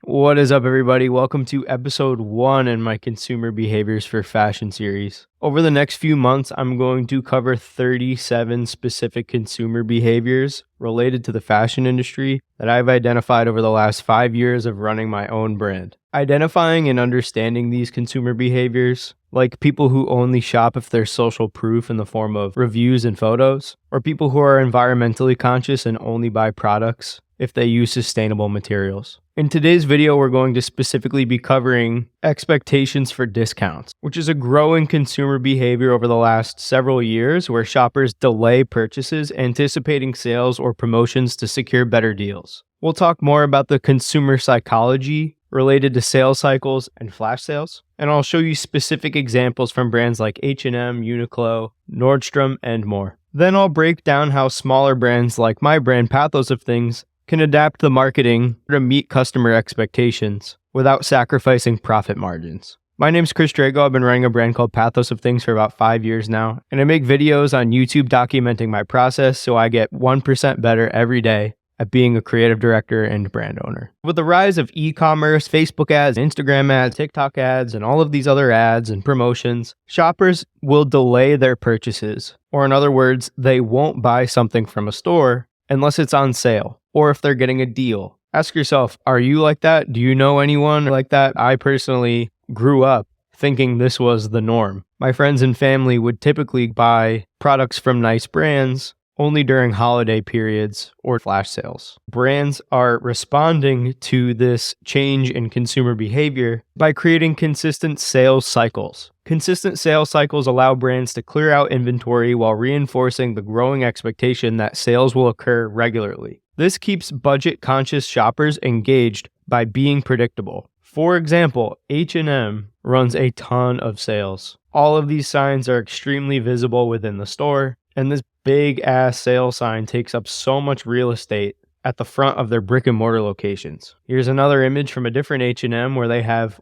What is up, everybody? Welcome to episode 1 in my Consumer Behaviors for Fashion series. Over the next few months, I'm going to cover 37 specific consumer behaviors related to the fashion industry that I've identified over the last 5 years of running my own brand. Identifying and understanding these consumer behaviors, like people who only shop if there's social proof in the form of reviews and photos, or people who are environmentally conscious and only buy products if they use sustainable materials. In today's video, we're going to specifically be covering expectations for discounts, which is a growing consumer behavior over the last several years where shoppers delay purchases, anticipating sales or promotions to secure better deals. We'll talk more about the consumer psychology related to sales cycles and flash sales, and I'll show you specific examples from brands like H&M, Uniqlo, Nordstrom, and more. Then I'll break down how smaller brands like my brand, Pathos of Things, can adapt the marketing to meet customer expectations without sacrificing profit margins. My name's Chris Drago. I've been running a brand called Pathos of Things for about 5 years now, and I make videos on YouTube documenting my process so I get 1% better every day at being a creative director and brand owner. With the rise of e-commerce, Facebook ads, Instagram ads, TikTok ads, and all of these other ads and promotions, shoppers will delay their purchases, or in other words, they won't buy something from a store unless it's on sale, or if they're getting a deal. Ask yourself, are you like that? Do you know anyone like that? I personally grew up thinking this was the norm. My friends and family would typically buy products from nice brands only during holiday periods or flash sales. Brands are responding to this change in consumer behavior by creating consistent sales cycles. Consistent sales cycles allow brands to clear out inventory while reinforcing the growing expectation that sales will occur regularly. This keeps budget-conscious shoppers engaged by being predictable. For example, H&M runs a ton of sales. All of these signs are extremely visible within the store, and this big-ass sale sign takes up so much real estate at the front of their brick-and-mortar locations. Here's another image from a different H&M where they have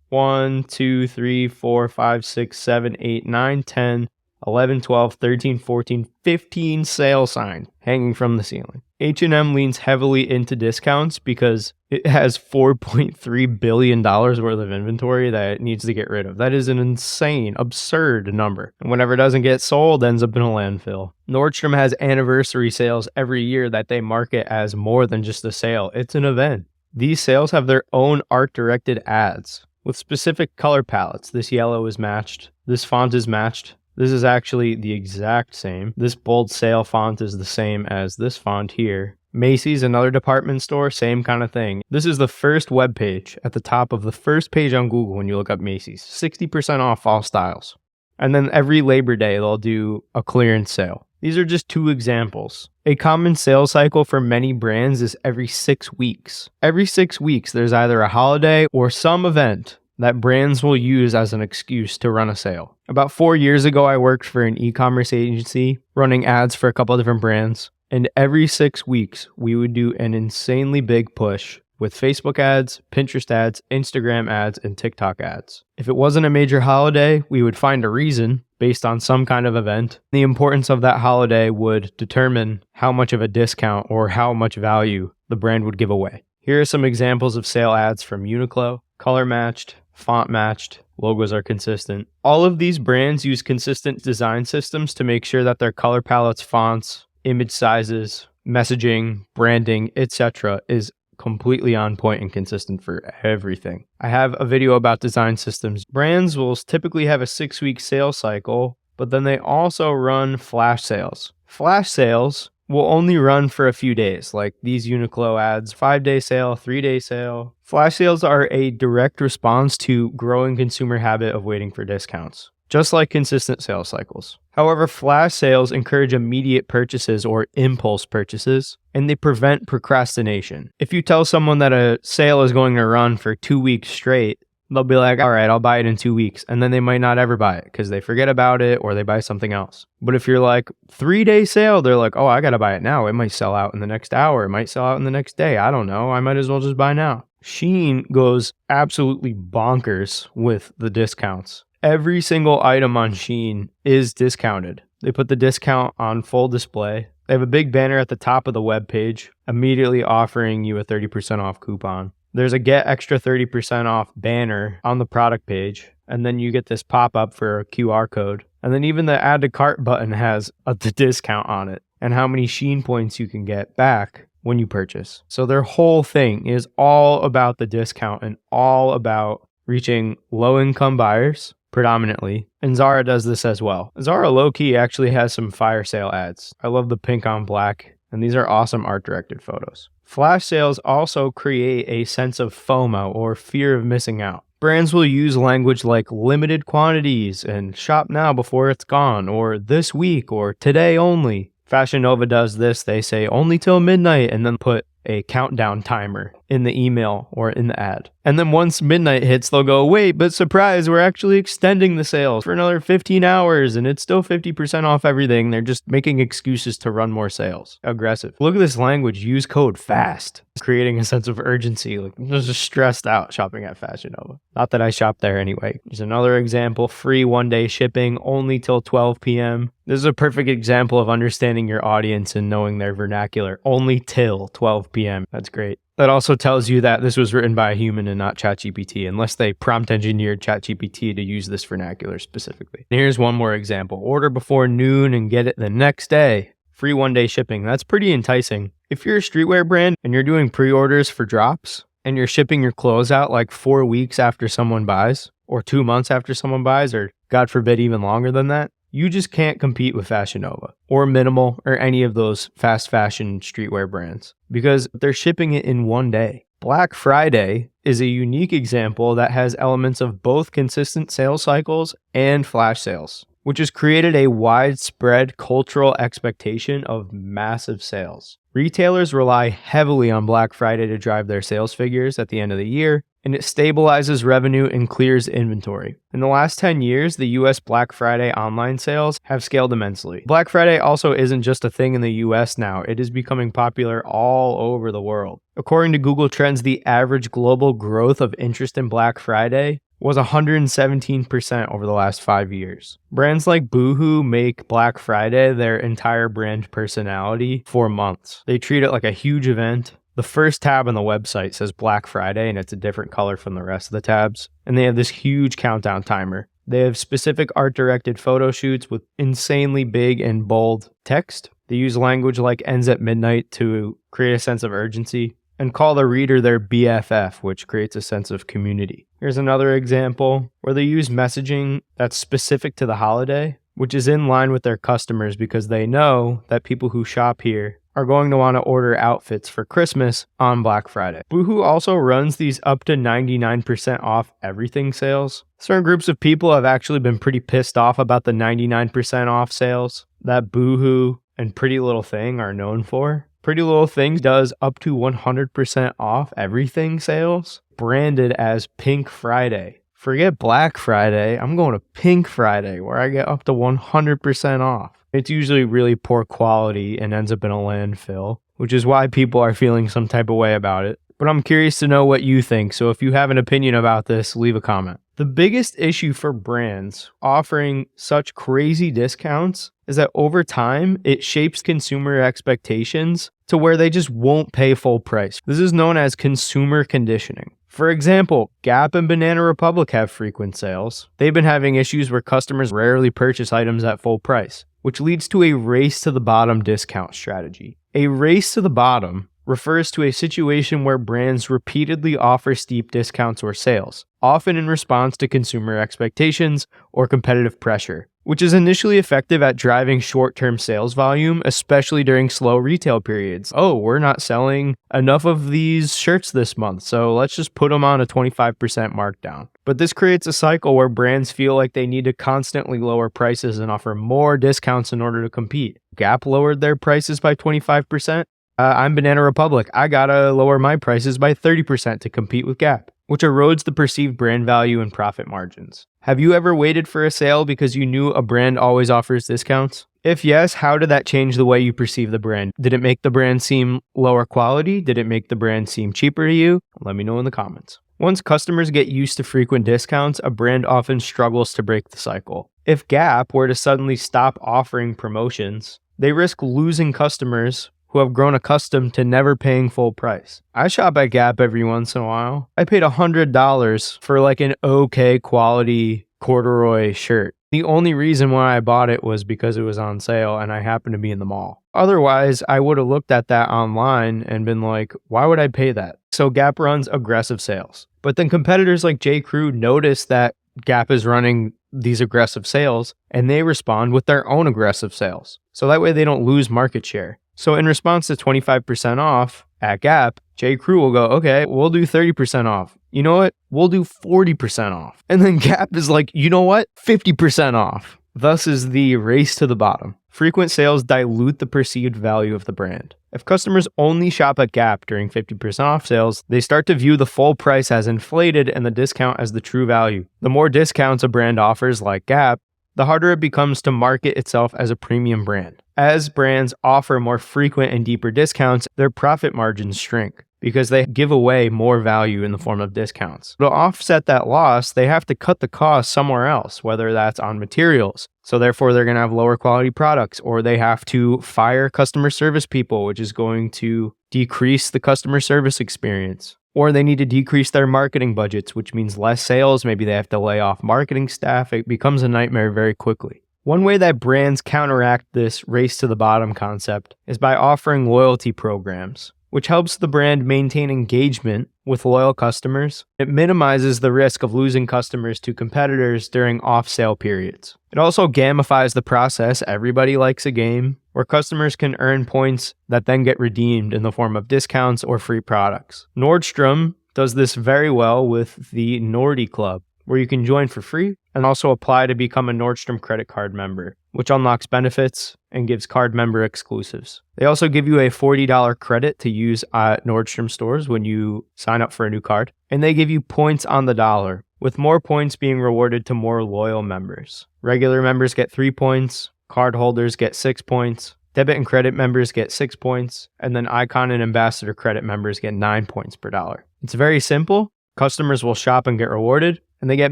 1, 2, 3, 4, 5, 6, 7, 8, 9, 10, 11, 12, 13, 14, 15 sale signs hanging from the ceiling. H&M leans heavily into discounts because it has $4.3 billion worth of inventory that it needs to get rid of. That is an insane, absurd number. And whenever it doesn't get sold, it ends up in a landfill. Nordstrom has anniversary sales every year that they market as more than just a sale. It's an event. These sales have their own art-directed ads with specific color palettes. This yellow is matched. This font is matched. This is actually the exact same. This bold sale font is the same as this font here. Macy's, another department store, same kind of thing. This is the first web page at the top of the first page on Google when you look up Macy's. 60% off all styles. And then every Labor Day, they'll do a clearance sale. These are just 2 examples. A common sales cycle for many brands is every 6 weeks. Every 6 weeks, there's either a holiday or some event that brands will use as an excuse to run a sale. About 4 years ago, I worked for an e-commerce agency running ads for a couple of different brands. And every 6 weeks, we would do an insanely big push with Facebook ads, Pinterest ads, Instagram ads, and TikTok ads. If it wasn't a major holiday, we would find a reason based on some kind of event. The importance of that holiday would determine how much of a discount or how much value the brand would give away. Here are some examples of sale ads from Uniqlo. Color matched, font matched, logos are consistent. All of these brands use consistent design systems to make sure that their color palettes, fonts, image sizes, messaging, branding, etc. is completely on point and consistent for everything. I have a video about design systems. Brands will typically have a 6-week sales cycle, but then they also run flash sales. Flash sales will only run for a few days, like these Uniqlo ads, 5-day sale, 3-day sale. Flash sales are a direct response to growing consumer habit of waiting for discounts, just like consistent sales cycles. However, flash sales encourage immediate purchases or impulse purchases, and they prevent procrastination. If you tell someone that a sale is going to run for 2 weeks straight, they'll be like, all right, I'll buy it in 2 weeks. And then they might not ever buy it because they forget about it or they buy something else. But if you're like 3-day sale, they're like, oh, I got to buy it now. It might sell out in the next hour. It might sell out in the next day. I don't know. I might as well just buy now. Shein goes absolutely bonkers with the discounts. Every single item on Shein is discounted. They put the discount on full display. They have a big banner at the top of the web page immediately offering you a 30% off coupon. there's a get extra 30% off banner on the product page, and then you get this pop-up for a QR code. And then even the add to cart button has the discount on it and how many Shein points you can get back when you purchase. So their whole thing is all about the discount and all about reaching low-income buyers predominantly. And Zara does this as well. Zara low-key actually has some fire sale ads. I love the pink on black, and these are awesome art-directed photos. Flash sales also create a sense of FOMO, or fear of missing out. Brands will use language like limited quantities and shop now before it's gone, or this week, or today only. Fashion Nova does this. They say only till midnight and then put a countdown timer in the email or in the ad. And then once midnight hits, they'll go, wait, but surprise, we're actually extending the sales for another 15 hours and it's still 50% off everything. They're just making excuses to run more sales. Aggressive. Look at this language. Use code FAST. Creating a sense of urgency. Like, I'm just stressed out shopping at Fashion Nova. Not that I shop there anyway. Here's another example. Free one-day shipping only till 12 p.m. This is a perfect example of understanding your audience and knowing their vernacular. Only till 12 p.m. That's great. That also tells you that this was written by a human and not ChatGPT, unless they prompt engineered ChatGPT to use this vernacular specifically. And here's one more example. Order before noon and get it the next day. Free one-day shipping. That's pretty enticing. If you're a streetwear brand and you're doing pre-orders for drops and you're shipping your clothes out like 4 weeks after someone buys, or 2 months after someone buys, or God forbid even longer than that, you just can't compete with Fashion Nova or Minimal or any of those fast fashion streetwear brands because they're shipping it in one day. Black Friday is a unique example that has elements of both consistent sales cycles and flash sales, which has created a widespread cultural expectation of massive sales. Retailers rely heavily on Black Friday to drive their sales figures at the end of the year, and it stabilizes revenue and clears inventory. In the last 10 years, the US Black Friday online sales have scaled immensely. Black Friday also isn't just a thing in the US now, it is becoming popular all over the world. According to Google Trends, the average global growth of interest in Black Friday was 117% over the last 5 years. Brands like Boohoo make Black Friday their entire brand personality for months. They treat it like a huge event. The first tab on the website says Black Friday and it's a different color from the rest of the tabs. And they have this huge countdown timer. They have specific art-directed photo shoots with insanely big and bold text. They use language like ends at midnight to create a sense of urgency and call the reader their BFF, which creates a sense of community. Here's another example where they use messaging that's specific to the holiday, which is in line with their customers because they know that people who shop here are going to want to order outfits for Christmas on Black Friday. Boohoo also runs these up to 99% off everything sales. Certain groups of people have actually been pretty pissed off about the 99% off sales that Boohoo and Pretty Little Thing are known for. Pretty Little Thing does up to 100% off everything sales, branded as Pink Friday. Forget Black Friday, I'm going to Pink Friday, where I get up to 100% off. It's usually really poor quality and ends up in a landfill, which is why people are feeling some type of way about it. But I'm curious to know what you think, so if you have an opinion about this, leave a comment. The biggest issue for brands offering such crazy discounts is that over time, it shapes consumer expectations to where they just won't pay full price. This is known as consumer conditioning. For example, Gap and Banana Republic have frequent sales. They've been having issues where customers rarely purchase items at full price, which leads to a race to the bottom discount strategy. A race to the bottom refers to a situation where brands repeatedly offer steep discounts or sales, often in response to consumer expectations or competitive pressure, which is initially effective at driving short-term sales volume, especially during slow retail periods. Oh, we're not selling enough of these shirts this month, so let's just put them on a 25% markdown. But this creates a cycle where brands feel like they need to constantly lower prices and offer more discounts in order to compete. Gap lowered their prices by 25%. I'm Banana Republic. I gotta lower my prices by 30% to compete with Gap, which erodes the perceived brand value and profit margins. Have you ever waited for a sale because you knew a brand always offers discounts? If yes, how did that change the way you perceive the brand? Did it make the brand seem lower quality? Did it make the brand seem cheaper to you? Let me know in the comments. Once customers get used to frequent discounts, a brand often struggles to break the cycle. If Gap were to suddenly stop offering promotions, they risk losing customers who have grown accustomed to never paying full price. I shop at Gap every once in a while. I paid $100 for like an okay quality corduroy shirt. The only reason why I bought it was because it was on sale and I happened to be in the mall. Otherwise, I would have looked at that online and been like, why would I pay that? So Gap runs aggressive sales. But then competitors like J.Crew notice that Gap is running these aggressive sales and they respond with their own aggressive sales. So that way they don't lose market share. So in response to 25% off at Gap, J.Crew will go, okay, we'll do 30% off. You know what? We'll do 40% off. And then Gap is like, you know what? 50% off. Thus is the race to the bottom. Frequent sales dilute the perceived value of the brand. If customers only shop at Gap during 50% off sales, they start to view the full price as inflated and the discount as the true value. The more discounts a brand offers, like Gap, the harder it becomes to market itself as a premium brand. As brands offer more frequent and deeper discounts, their profit margins shrink because they give away more value in the form of discounts. To offset that loss, they have to cut the cost somewhere else, whether that's on materials. So therefore, they're going to have lower quality products, or they have to fire customer service people, which is going to decrease the customer service experience. Or they need to decrease their marketing budgets, which means less sales. Maybe they have to lay off marketing staff. It becomes a nightmare very quickly. One way that brands counteract this race to the bottom concept is by offering loyalty programs, which helps the brand maintain engagement with loyal customers. It minimizes the risk of losing customers to competitors during off-sale periods. It also gamifies the process. Everybody likes a game where customers can earn points that then get redeemed in the form of discounts or free products. Nordstrom does this very well with the Nordy Club, where you can join for free and also apply to become a Nordstrom credit card member, which unlocks benefits and gives card member exclusives. They also give you a $40 credit to use at Nordstrom stores when you sign up for a new card, and they give you points on the dollar, with more points being rewarded to more loyal members. Regular members get 3 points, card holders get 6 points, debit and credit members get 6 points, and then Icon and Ambassador credit members get 9 points per dollar. It's very simple. Customers will shop and get rewarded, and they get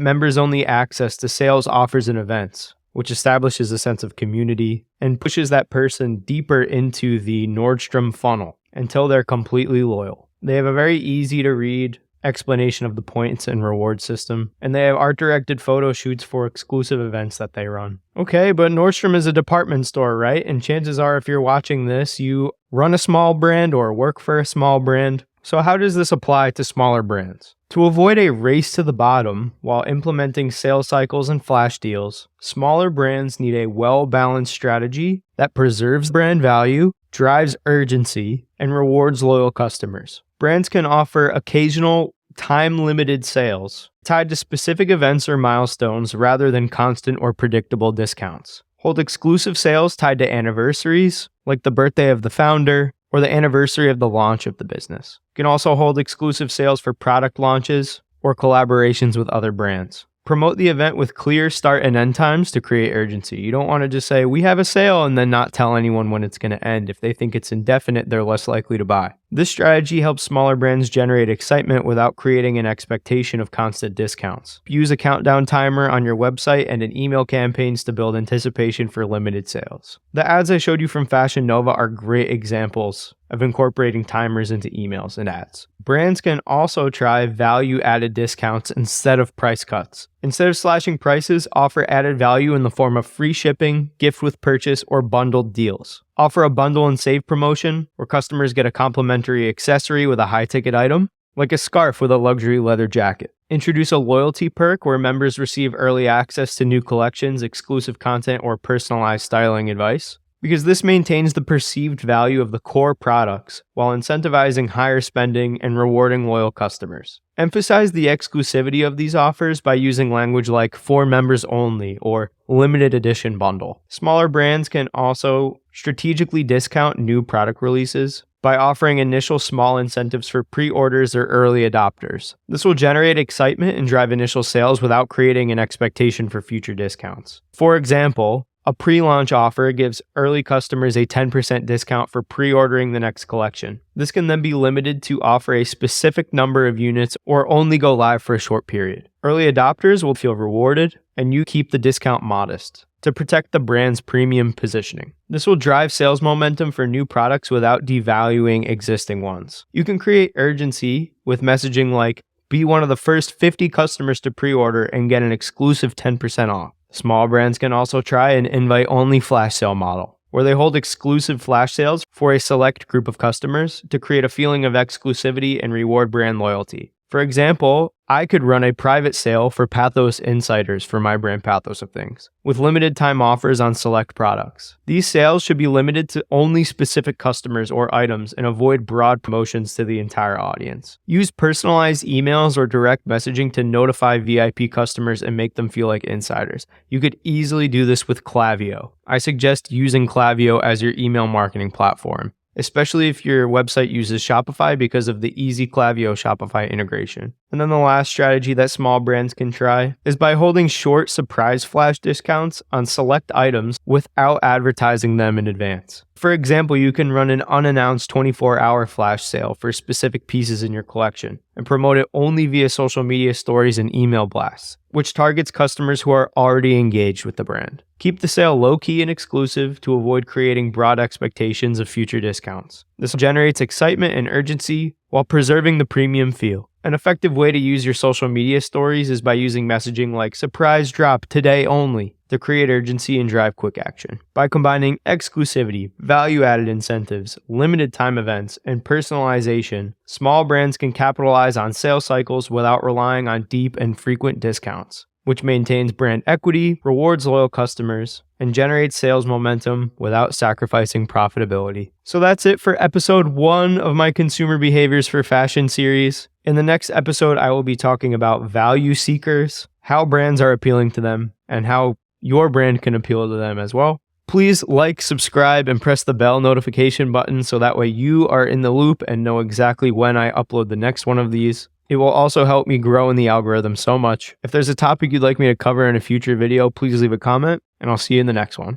members-only access to sales offers and events, which establishes a sense of community and pushes that person deeper into the Nordstrom funnel until they're completely loyal. They have a very easy-to-read explanation of the points and reward system, and they have art-directed photo shoots for exclusive events that they run. Okay, but Nordstrom is a department store, right? And chances are, if you're watching this, you run a small brand or work for a small brand. So how does this apply to smaller brands? To avoid a race to the bottom while implementing sales cycles and flash deals, smaller brands need a well-balanced strategy that preserves brand value, drives urgency, and rewards loyal customers. Brands can offer occasional time-limited sales tied to specific events or milestones rather than constant or predictable discounts. Hold exclusive sales tied to anniversaries, like the birthday of the founder, or the anniversary of the launch of the business. You can also hold exclusive sales for product launches or collaborations with other brands. Promote the event with clear start and end times to create urgency. You don't want to just say, we have a sale, and then not tell anyone when it's going to end. If they think it's indefinite, they're less likely to buy. This strategy helps smaller brands generate excitement without creating an expectation of constant discounts. Use a countdown timer on your website and in email campaigns to build anticipation for limited sales. The ads I showed you from Fashion Nova are great examples of incorporating timers into emails and ads. Brands can also try value-added discounts instead of price cuts. Instead of slashing prices, offer added value in the form of free shipping, gift with purchase, or bundled deals. Offer a bundle and save promotion where customers get a complimentary accessory with a high-ticket item, like a scarf with a luxury leather jacket. Introduce a loyalty perk where members receive early access to new collections, exclusive content, or personalized styling advice, because this maintains the perceived value of the core products while incentivizing higher spending and rewarding loyal customers. Emphasize the exclusivity of these offers by using language like for members only or limited edition bundle. Smaller brands can also strategically discount new product releases by offering initial small incentives for pre-orders or early adopters. This will generate excitement and drive initial sales without creating an expectation for future discounts. For example, A pre-launch offer gives early customers a 10% discount for pre-ordering the next collection. This can then be limited to offer a specific number of units or only go live for a short period. Early adopters will feel rewarded, and you keep the discount modest to protect the brand's premium positioning. This will drive sales momentum for new products without devaluing existing ones. You can create urgency with messaging like, be one of the first 50 customers to pre-order and get an exclusive 10% off. Small brands can also try an invite-only flash sale model, where they hold exclusive flash sales for a select group of customers to create a feeling of exclusivity and reward brand loyalty. For example, I could run a private sale for Pathos Insiders for my brand Pathos of Things, with limited time offers on select products. These sales should be limited to only specific customers or items and avoid broad promotions to the entire audience. Use personalized emails or direct messaging to notify VIP customers and make them feel like insiders. You could easily do this with Klaviyo. I suggest using Klaviyo as your email marketing platform, especially if your website uses Shopify because of the easy Klaviyo Shopify integration. And then the last strategy that small brands can try is by holding short surprise flash discounts on select items without advertising them in advance. For example, you can run an unannounced 24-hour flash sale for specific pieces in your collection and promote it only via social media stories and email blasts, which targets customers who are already engaged with the brand. Keep the sale low-key and exclusive to avoid creating broad expectations of future discounts. This generates excitement and urgency while preserving the premium feel. An effective way to use your social media stories is by using messaging like surprise drop today only to create urgency and drive quick action. By combining exclusivity, value-added incentives, limited time events, and personalization, small brands can capitalize on sales cycles without relying on deep and frequent discounts, which maintains brand equity, rewards loyal customers, and generates sales momentum without sacrificing profitability. So that's it for episode 1 of my Consumer Behaviors for Fashion series. In the next episode, I will be talking about value seekers, how brands are appealing to them, and how your brand can appeal to them as well. Please like, subscribe, and press the bell notification button so that way you are in the loop and know exactly when I upload the next one of these. It will also help me grow in the algorithm so much. If there's a topic you'd like me to cover in a future video, please leave a comment, and I'll see you in the next one.